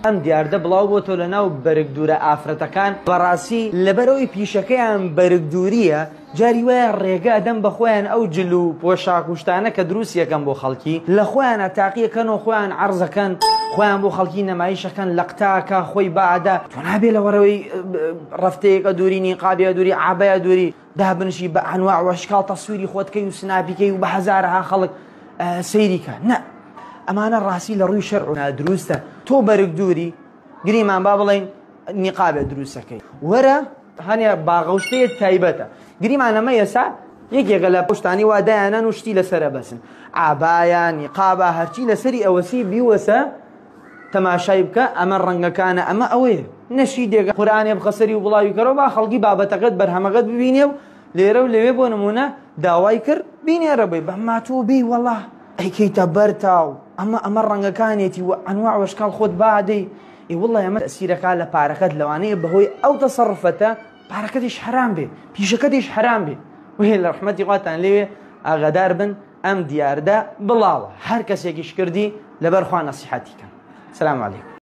ئەم دیاردە بڵاو بۆتۆ لە ناو بەرگدورە ئافرەتەکان بەڕاستی لەبەرەوەی پیشەکەیان بەرگدوریە جاری وایە ڕێگە ئەدەم بە خۆیان ئەو جل و پۆشاک و شتانە کە دروست یەکەن بۆ خەڵکی لە خۆیانە تاقیەکەنەوە خۆیان عەرزەکەن خۆیان بۆ خەڵکی نەمایشەکەن لە قتاکە خۆی بەعادا تۆ نابێ لە وەرەوەی ڕەفتەیەکە دووری نیقابیە دووری عابەیە دووری دابنشی بە ئەنواع و ئەشکاڵ تەسویری خۆتکەی و سناپیکەی و بە هەزارها خەڵک سەیریکە نە ئەمانە ڕاستی لە ڕووی شەرع نادروستە تۆ بەرگدووری گریمان با بڵێن نیقابێ دروستەکەی وەرە هەنێ باغەوشتەیە تایبەتە گریمان ئەمە ئێستا یەکێکە لە پشتانی وادایانان و شتی لەسرە بەسن ئابایە نیقابە هەرچی لەسەری ئەوەسی بیوەسە تەماشای بکە ئەمە ڕەنگەکانە ئەمە ئەوەیە نەشی دێگە قورئانێ بخەسەری و بڵاوی کەرەوە با خەڵکی بابەتەکەت بەرهەمەکەت ببینێ و لێرە و لەوێ بۆ نمونە داوای کرد بینێرە بێ بەما تۆ بی وەڵا ئەیکەیتە بەرتاو ئەمە ڕەنگەکانێتی و ئەنواع وەشکاڵ خۆت بادەی وڵی ئەمە تەسیرەکە لە پارەکەت لەوانەیە بەهۆی ئەو تەسەڕفەتە پارەکەتیش حرام بێ پیشەکەتیش حرام بێ وهێ لە ڕەحمەتی خواتان لێوێ ئاگادار بن ئەم دیاردە بڵاوە هەر کەسێکیش کردی لەبەر خوا نەسیحەتی کە. سلام علیکم.